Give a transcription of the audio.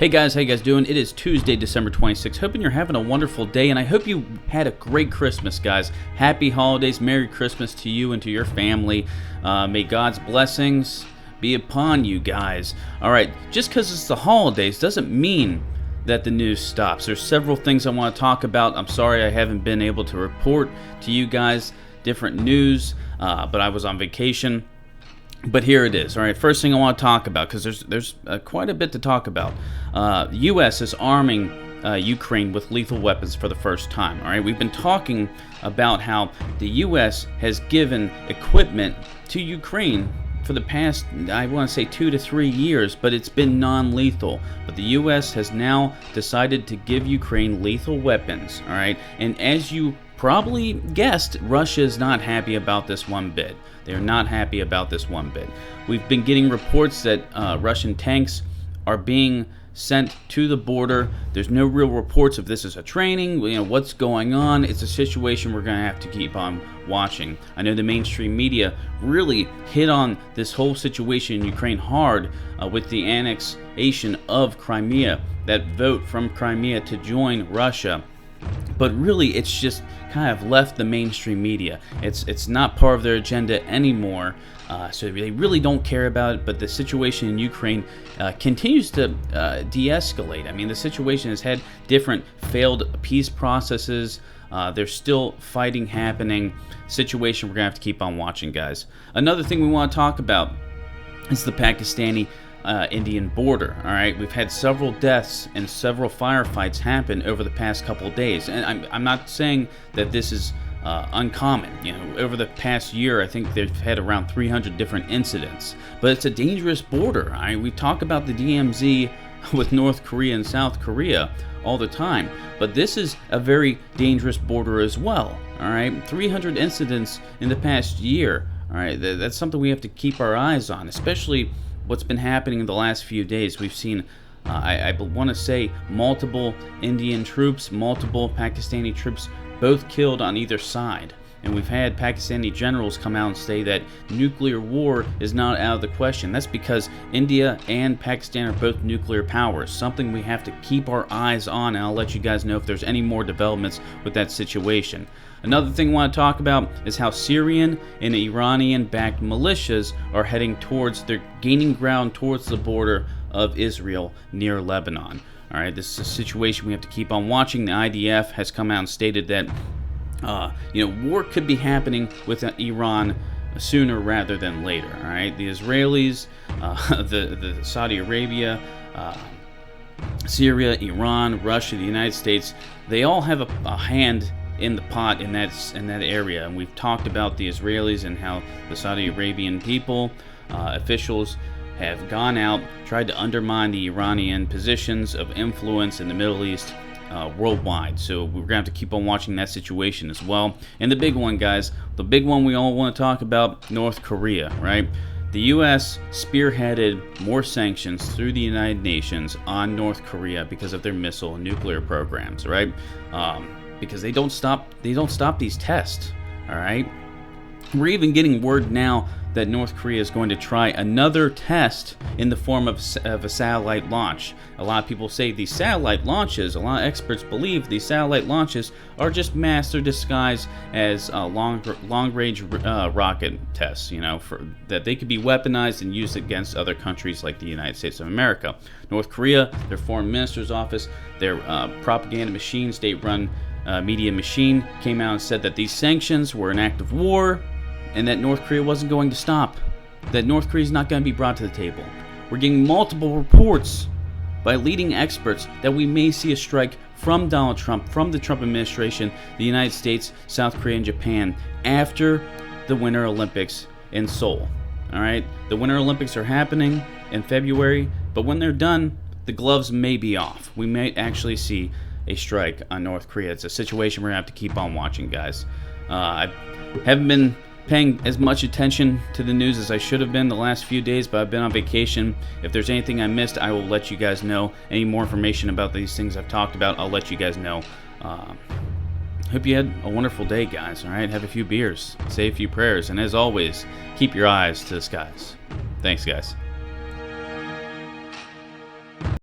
Hey guys, how you guys doing? It is Tuesday, December 26th. Hoping you're having a wonderful day, and I hope you had a great Christmas, guys. Happy holidays, Merry Christmas to you and to your family. May God's blessings be upon you guys. Alright, just because it's the holidays doesn't mean that the news stops. There's several things I want to talk about. I'm sorry I haven't been able to report to you guys different news, but I was on vacation. But here it is. All right, first thing I want to talk about, because there's quite a bit to talk about. The U.S. is arming Ukraine with lethal weapons for the first time. All right, we've been talking about how the U.S. has given equipment to Ukraine for the past, I want to say 2 to 3 years, but it's been non-lethal. But the U.S. has now decided to give Ukraine lethal weapons. All right, and as you probably guessed, Russia is not happy about this one bit. They're not happy about this one bit. We've been getting reports that Russian tanks are being sent to the border. There's no real reports if this is a training, what's going on. It's a situation we're going to have to keep on watching. I know the mainstream media really hit on this whole situation in Ukraine hard with the annexation of Crimea, that vote from Crimea to join Russia. But really, it's just kind of left the mainstream media. It's not part of their agenda anymore, so they really don't care about it. But the situation in Ukraine continues to de-escalate. I mean, the situation has had different failed peace processes. There's still fighting happening. Situation we're going to have to keep on watching, guys. Another thing we want to talk about is the Pakistani Indian border. All right, we've had several deaths and several firefights happen over the past couple of days, and I'm not saying that this is uncommon. Over the past year, I think they've had around 300 different incidents. But it's a dangerous border. All right, we talk about the DMZ with North Korea and South Korea all the time, but this is a very dangerous border as well. All right, 300 incidents in the past year. All right, that's something we have to keep our eyes on, especially what's been happening in the last few days. We've seen, I want to say, multiple Indian troops, multiple Pakistani troops, both killed on either side. And we've had Pakistani generals come out and say that nuclear war is not out of the question. That's because India and Pakistan are both nuclear powers, something we have to keep our eyes on, and I'll let you guys know if there's any more developments with that situation. Another thing I want to talk about is how Syrian and Iranian-backed militias are they're gaining ground towards the border of Israel near Lebanon. All right, this is a situation we have to keep on watching. The IDF has come out and stated that war could be happening with Iran sooner rather than later. All right, the Israelis, the Saudi Arabia, Syria, Iran, Russia, the United States, they all have a hand in the pot in that area. And we've talked about the Israelis and how the Saudi Arabian officials have gone out, tried to undermine the Iranian positions of influence in the Middle East worldwide. So we're going to have to keep on watching that situation as well. And the big one, guys, the big one we all want to talk about, North Korea, right? The U.S. spearheaded more sanctions through the United Nations on North Korea because of their missile and nuclear programs, right? Because they don't stop these tests. All right, we're even getting word now that North Korea is going to try another test in the form of a satellite launch. A lot of people say these satellite launches, a lot of experts believe these satellite launches are just masks or disguised as long-range rocket tests, that they could be weaponized and used against other countries like the United States of America. North Korea, their foreign minister's office, their propaganda machine, state-run media machine, came out and said that these sanctions were an act of war, and that North Korea wasn't going to stop, that North Korea is not going to be brought to the table. We're getting multiple reports by leading experts that we may see a strike from Donald Trump, from the Trump administration, the United States, South Korea, and Japan after the Winter Olympics in Seoul. All right, the Winter Olympics are happening in February, but when they're done, the gloves may be off. We may actually see a strike on North Korea. It's a situation we're going to have to keep on watching, guys. I haven't been paying as much attention to the news as I should have been the last few days, but I've been on vacation. If there's anything I missed, I will let you guys know. Any more information about these things I've talked about, I'll let you guys know. Hope you had a wonderful day, guys. All right, have a few beers, say a few prayers, and as always, keep your eyes to the skies. Thanks, guys.